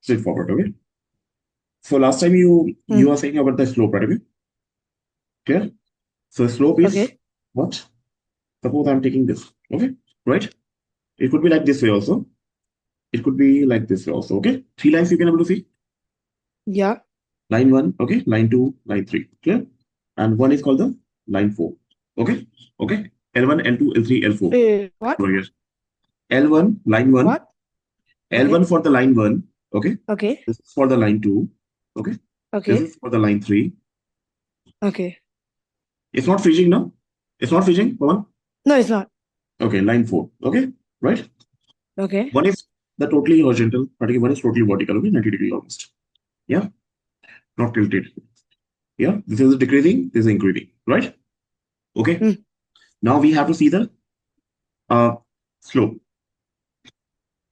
straightforward. Okay. So last time you were saying about the slope, right? Okay. Clear? So slope is Okay. what? Suppose I'm taking this. Okay. Right? It could be like this way also. It could be like this way also. Okay. Three lines you can able to see. Yeah. Line 1, okay, line 2, line 3, clear? And one is called the line 4, okay? Okay, L1, L2, L3, L4 What? over here. L1, line 1, What? L1 Okay. for the line 1, okay? Okay. This is for the line 2, okay? This Okay. is for the line 3. Okay. It's not freezing now? It's not freezing, come on. No, it's not. Okay, line 4, okay? Right? Okay. One is the totally horizontal, but one is totally vertical, okay? 90 degree almost. Yeah, not tilted. Yeah, this is decreasing, this is increasing, right? Okay, Mm. now we have to see the slope.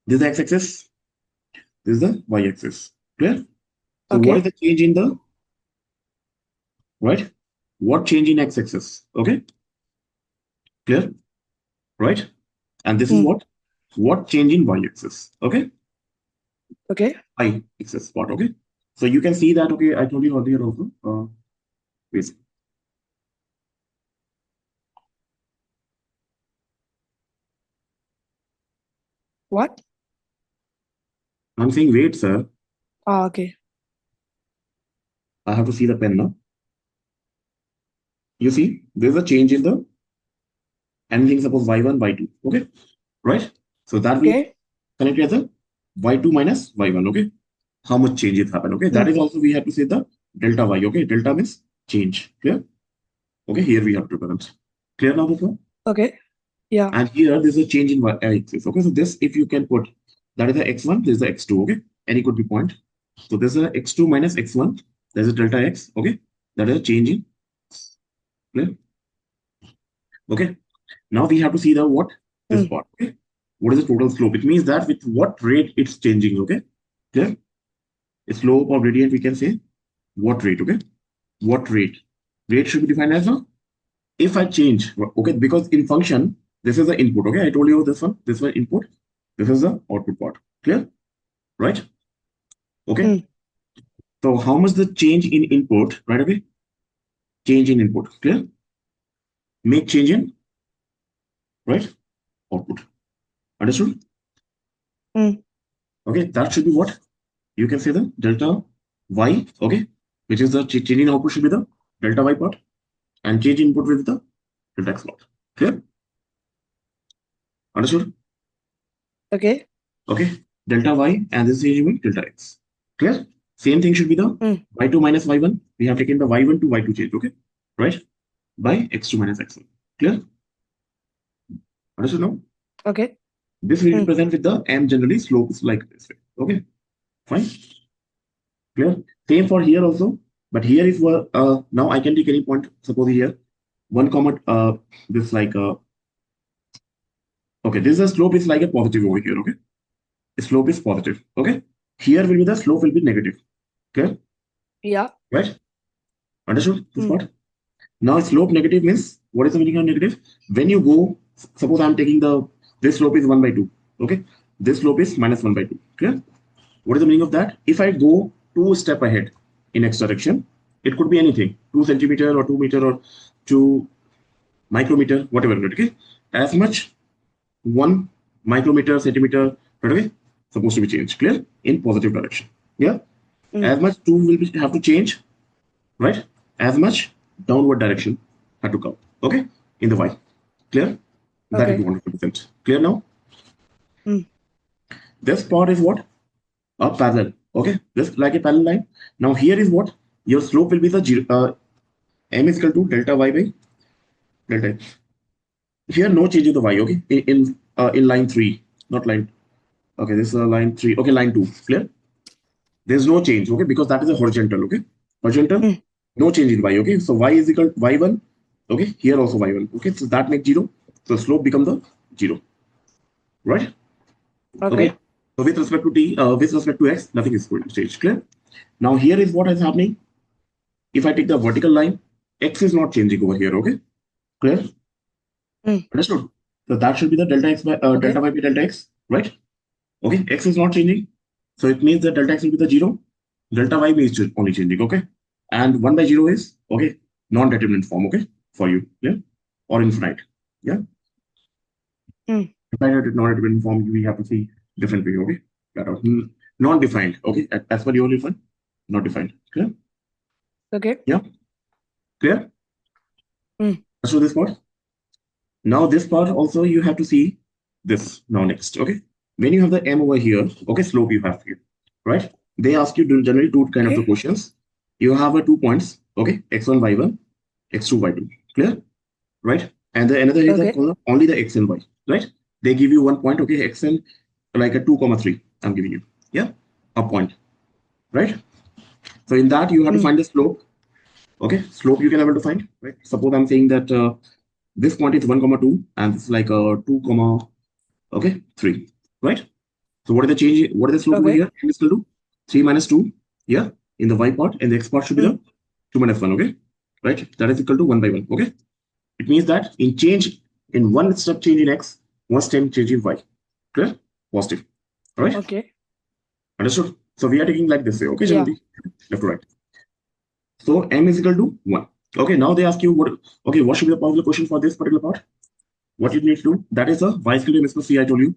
This is the x-axis, this is the y-axis. Clear? So what is Okay. the change in the right? What change in x-axis? Okay, clear? Right? And this is Mm. what? What change in y-axis? Okay, Okay. y-axis part. Okay, so you can see that. Okay, I told you earlier also. Wait, What? I'm saying wait, sir. Ah, okay. I have to see the pen now. You see, there's a change in the anything. Suppose y1, y2. Okay, right? So that will Okay. connect as a y2 minus y1. Okay, how much changes happen? Okay, that Mm. is also we have to say the delta y. Okay, delta means change. Clear? Okay, here we have to present. Clear now, this one? Okay. Yeah. And here there's a change in y-axis. Okay, so this if you can put that is the x1, this is the x2. Okay, any could be point. So there's a x2 minus x1. There's a delta x. Okay, that is a change in. Clear? Okay. Now we have to see the what this Mm. part. Okay, what is the total slope? It means that with what rate it's changing. Okay, clear? A slope or gradient we can say what rate. Okay, what rate? Rate should be defined as a if I change, okay, because in function, this is the input, okay? I told you this one input, this is the output part. Clear? Right? Okay. Mm. So how much the change in input, right? Okay. Change in input. Clear? Make change in, right? Output. Understood? Mm. Okay. That should be what? You can say the delta y, okay? Which is the change in output should be the delta y part and change input with the delta x part. Clear? Understood? Okay. Okay, delta y and this is with delta x. Clear? Same thing should be the Mm. y2 minus y1. We have taken the y1 to y2 change, okay? Right? By x2 minus x1. Clear? Understood now? Okay. This we Mm. represent with the m generally slope is like this way. Okay, fine. Clear? Same for here also. But here is where now I can take any point. Suppose here one comma this like okay, this is a slope is like a positive over here, okay? The slope is positive. Okay. Here will be the slope will be negative. Clear? Yeah. Right? Understood this Mm. part? Now slope negative means what is the meaning of negative? When you go, suppose I'm taking the this slope is 1 by 2. Okay, this slope is minus 1 by 2. Clear? What is the meaning of that? If I go 2 steps ahead in x direction, it could be anything 2 centimeter or 2 meter or 2 micrometer, whatever. Okay, as much 1 micrometer, centimeter, okay, supposed to be changed. Clear? In positive direction. Yeah, Mm. as much 2 will be, have to change, right? As much downward direction had to come. Okay, in the y. Clear? That is Okay. 100%. Clear now? Mm. This part is what? A parallel. Okay, this like a parallel line. Now here is what? Your slope will be the m is equal to delta y by delta x. Here no change in the y. Okay, in line three, not line. Okay, this is line three. Okay, line two. Clear? There's no change. Okay, because that is a horizontal. Okay, horizontal. Mm. No change in y. Okay, so y is equal to y1. Okay, here also y1. Okay, so that makes 0. So slope become the 0. Right? Okay. Okay. So with respect to t, with respect to x, nothing is going to change. Clear? Now here is what is happening. If I take the vertical line, x is not changing over here. Okay. Clear? Mm. Understood? So that should be the delta x by delta Okay. y by delta x, right? Okay. X is not changing. So it means that delta x will be the 0. Delta y is only changing, okay? And 1 by 0 is, okay, non-determinate form, okay, for you, yeah? Or infinite, yeah? Mm. Infinite, non-determinate form, we have to see different way, okay? Non-defined, okay? As per your define, not defined, clear? Okay. Yeah? Clear? Mm. So this part. Now this part also you have to see this now next, okay? When you have the m over here, okay, slope you have here, right? They ask you generally two kind of the Okay. questions. You have a 2 points, okay, x1, y1, x2, y2, clear, right? And the another is Okay. the only the x and y, right? They give you 1 point, okay, x and like a 2,3. I'm giving you, yeah, a point, right? So in that you have to find the slope. Okay, slope you can able to find, right? Suppose I'm saying that this point is 1,2 and it's like a 2, okay, 3, right? So what is the change? What is the slope over Okay. here? M is equal to 3 minus 2, yeah, in the y part, and the x part should be the 2 minus 1, okay, right? That is equal to 1 by 1, okay? It means that in one step change in x, one step change in y, clear? Positive, all right? Okay. Understood? So we are taking like this way, okay, Yeah. generally, left to right. So m is equal to 1. Okay, now they ask you what should be the possible question for this particular part? What you need to do, that is a y is equal to mx plus c, I told you.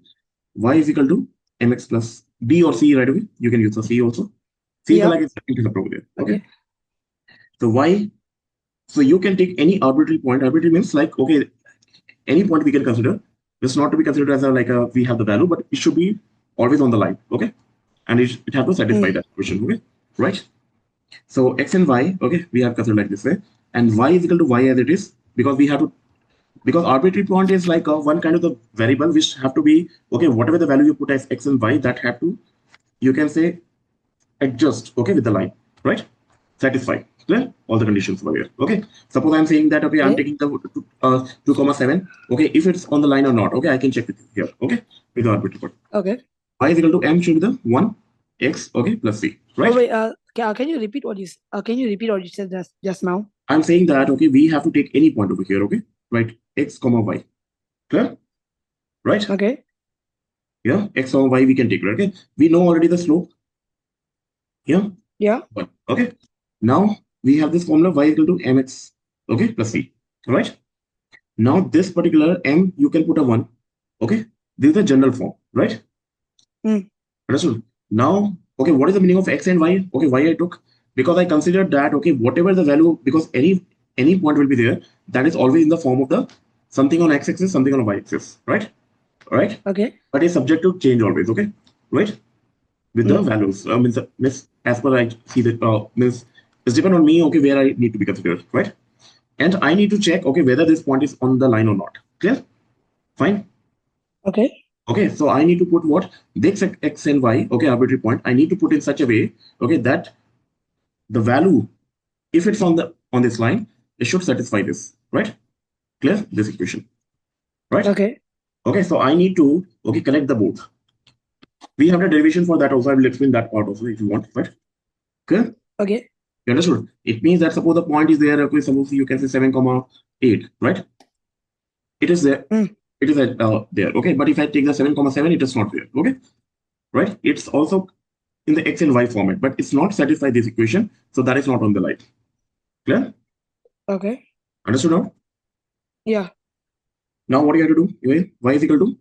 Y is equal to mx plus b or c right away. You can use the c also. C is Yeah. like it's intercept over there. Okay. Okay. So y, so you can take any arbitrary point. Arbitrary means like, okay, any point we can consider. It's not to be considered as a like a we have the value, but it should be always on the line. Okay. And it has to satisfy that question. Okay. Right. So x and y, okay, we have considered like this way. And y is equal to y as it is, because we have to, because arbitrary point is like one kind of the variable which have to be, okay, whatever the value you put as x and y, that have to, you can say, adjust, okay, with the line, right? Satisfy, clear? All the conditions over here, okay? Suppose I'm saying that, okay, I'm taking the 2,7, okay, if it's on the line or not, okay, I can check with here, okay, with the arbitrary point. Okay. Y is equal to m should be the 1 x, okay, plus c, right? Oh wait. Can you repeat what you can you repeat what you said just now? I'm saying that, okay, we have to take any point over here, okay, right? X comma y, clear? Right? Okay. Yeah, x comma y we can take, right? Okay, we know already the slope. Yeah. Yeah. But okay. Now we have this formula y equal to mx, okay, plus c, right? Now this particular m you can put a 1, okay? This is the general form, right? Understood? Now, okay, what is the meaning of x and y? Okay, y I took because I considered that, okay, whatever the value, because any point will be there, that is always in the form of the something on x-axis, something on y-axis, right? Right? Okay. But it's subject to change always, okay? Right? With the values, means as per I see that means it's depend on me, okay, where I need to be considered, right? And I need to check, okay, whether this point is on the line or not. Clear? Fine. Okay. Okay, so I need to put what this x and y, okay, arbitrary point. I need to put in such a way, okay, that the value, if it's on this line, it should satisfy this, right? Clear? This equation, right? Okay. Okay, so I need to connect the both. We have a derivation for that also. I will explain that part also if you want, right? Okay. Okay. You understood? It means that suppose the point is there, okay, suppose you can say 7,8, right? It is there. It is there, okay? But if I take the 7,7, it is not there, okay? Right? It's also in the x and y format, but it's not satisfy this equation, so that is not on the line. Clear? Okay. Understood now? Yeah. Now what you have to do? Y is equal to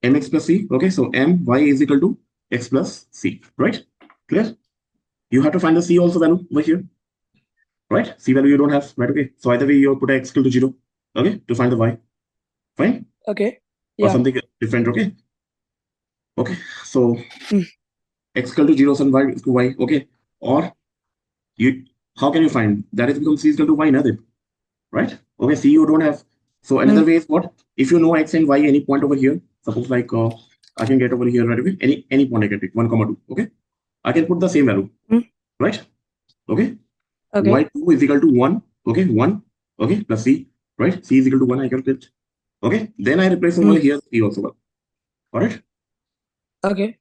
mx plus c, okay? So my is equal to x plus c, right? Clear? You have to find the c also value over here. Right? C value you don't have, right? Okay. So either way you put x equal to 0, okay, to find the y. Fine? Okay. Or Yeah. something different, okay? Okay. So x equal to 0 and y equal to y, okay? Or how can you find? That is because c is equal to y, nothing. Right? Okay, c you don't have. So another way is what? If you know x and y, any point over here, suppose like I can get over here right away, any point I can take, 1, 2, okay? I can put the same value, right? Okay? Okay. y2 is equal to 1, okay, 1, okay, plus c, right? C is equal to 1, I calculate. Okay, then I replace over here c also. Got it? Okay.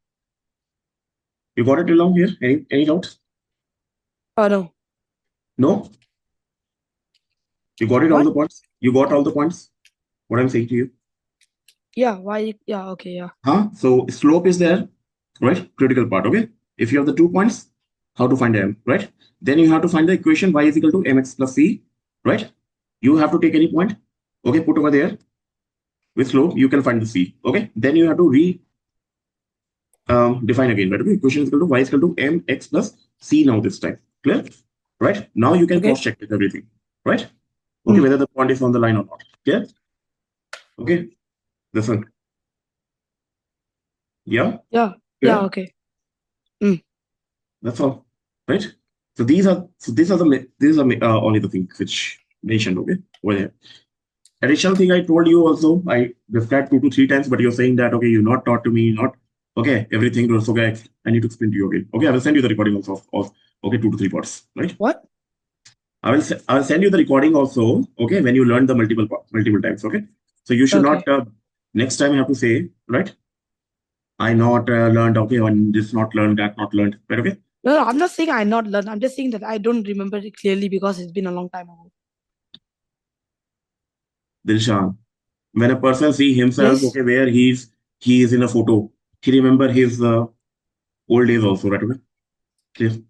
You got it along here? Any doubts? No. No? You got it all What? the points? You got all the points? What I'm saying to you? Yeah. Why? Yeah. Okay. Yeah. So slope is there. right? Critical part, okay? If you have the 2 points, how to find m, right? Then you have to find the equation y is equal to mx plus c, right? You have to take any point, okay, put over there with slope, you can find the c, okay? Then you have to define again, right? Okay, equation is equal to y is equal to mx plus c now this time, clear? Right? Now you can Okay. cross-check with everything, right? Okay, whether the point is on the line or not, clear? Okay, this one. Yeah? Yeah. Clear? Yeah. Okay. That's all, right? So these are only the things which mentioned, okay, over there. Additional thing I told you also, I described 2 to 3 times, but you're saying that okay, you not taught to me, not okay, everything was okay. I need to explain to you again. Okay, I will send you the recording also of okay 2 to 3 parts, right? What? I will send you the recording also, okay, when you learn the multiple times, okay. So you should Okay. not next time you have to say, right? I not learned, okay, on this not learned, that not learned, right? Okay. No, I'm not saying I not learned. I'm just saying that I don't remember it clearly because it's been a long time ago. Dilshan, when a person see himself, Yes. okay, where he is in a photo, he remember his old days also, right? Okay.